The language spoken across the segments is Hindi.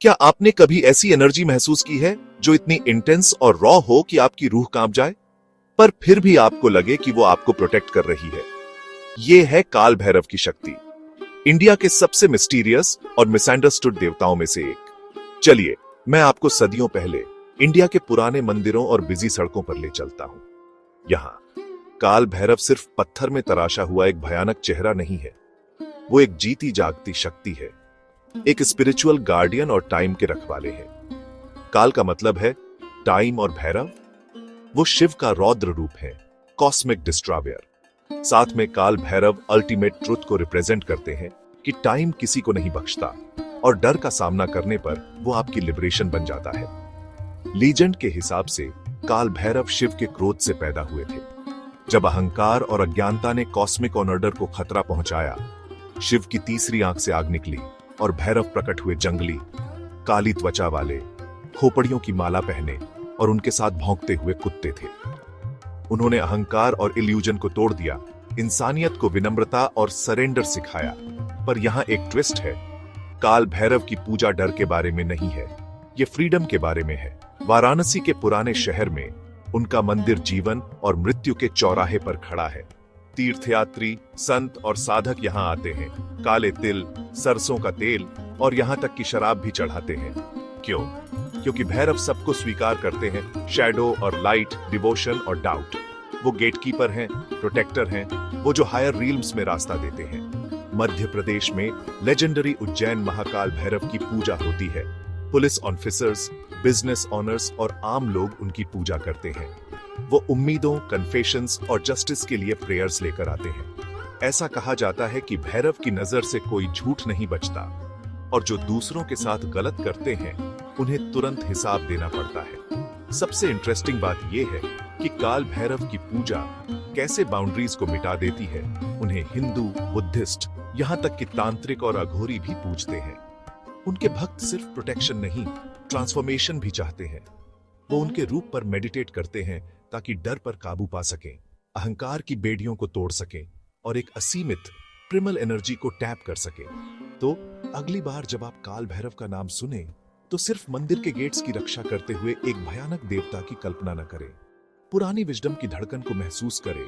क्या आपने कभी ऐसी एनर्जी महसूस की है जो इतनी इंटेंस और रॉ हो कि आपकी रूह कांप जाए, पर फिर भी आपको लगे कि वो आपको प्रोटेक्ट कर रही है? ये है काल भैरव की शक्ति, इंडिया के सबसे मिस्टीरियस और मिसअंडरस्टूड देवताओं में से एक। चलिए, मैं आपको सदियों पहले इंडिया के पुराने मंदिरों और बिजी सड़कों पर ले चलता हूं। यहां काल भैरव सिर्फ पत्थर में तराशा हुआ एक भयानक चेहरा नहीं है, वो एक जीती जागती शक्ति है, एक स्पिरिचुअल गार्डियन और टाइम के रखवाले हैं। काल का मतलब है टाइम और भैरव, वो शिव का रौद्र रूप है, कॉस्मिक डिस्ट्रॉयर। साथ में काल भैरव अल्टीमेट ट्रुथ को रिप्रेजेंट करते हैं कि टाइम किसी को नहीं बख्शता और डर का सामना करने पर वो आपकी लिबरेशन बन जाता है। लीजेंड के हिसाब से काल भैरव शिव के क्रोध से पैदा हुए थे। जब अहंकार और अज्ञानता ने कॉस्मिक ऑर्डर को खतरा पहुंचाया, शिव की तीसरी आंख से आग निकली और भैरव प्रकट हुए जंगली, काली त्वचा वाले, खोपड़ियों की माला पहने और उनके साथ भौंकते हुए कुत्ते थे। उन्होंने अहंकार और इल्यूजन को तोड़ दिया, इंसानियत को विनम्रता और सरेंडर सिखाया। पर यहां एक ट्विस्ट है, काल भैरव की पूजा डर के बारे में नहीं है, ये फ्रीडम के बारे में है। वाराणसी के पुराने शहर में उनका मंदिर जीवन और मृत्यु के चौराहे पर खड़ा है। तीर्थयात्री, संत और साधक यहां आते हैं, काले तिल, सरसों का तेल और यहां तक कि शराब भी चढ़ाते हैं। क्यों? क्योंकि भैरव सबको स्वीकार करते हैं, शैडो और लाइट, डिवोशन और डाउट। वो गेटकीपर हैं, प्रोटेक्टर हैं, वो जो हायर रील्म्स में रास्ता देते हैं। मध्य प्रदेश में लेजेंडरी उज्जैन महाकाल भैरव की पूजा होती है। पुलिस ऑफिसर्स, बिजनेस ऑनर्स और आम लोग उनकी पूजा करते हैं। वो उम्मीदों, कन्फेशंस और जस्टिस के लिए प्रेयर्स लेकर आते हैं। ऐसा कहा जाता है कि भैरव की नजर से कोई झूठ नहीं बचता और जो दूसरों के साथ गलत करते हैं उन्हें तुरंत हिसाब देना पड़ता है। सबसे इंटरेस्टिंग बात यह है कि काल भैरव की पूजा कैसे बाउंड्रीज को मिटा देती है। उन्हें हिंदू, बुद्धिस्ट, यहां तक कि तांत्रिक और अघोरी भी पूजते हैं। उनके भक्त सिर्फ प्रोटेक्शन नहीं, ट्रांसफॉर्मेशन भी चाहते हैं। वो उनके रूप पर मेडिटेट करते हैं ताकि डर पर काबू पा सकें, अहंकार की बेड़ियों को तोड़ सकें और एक असीमित प्रिमल एनर्जी को टैप कर सकें। तो अगली बार जब आप काल भैरव का नाम सुने तो सिर्फ मंदिर के गेट्स की रक्षा करते हुए एक भयानक देवता की कल्पना न करें। पुरानी विजडम की धड़कन को महसूस करें,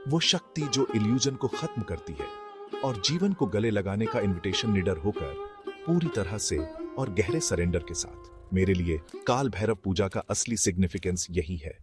वो शक्ति जो इल्यूजन को खत्म करती है और जीवन को गले लगाने का इन्विटेशन निडर होकर, पूरी तरह से और गहरे सरेंडर के साथ। मेरे लिए काल भैरव पूजा का असली सिग्निफिकेंस यही है।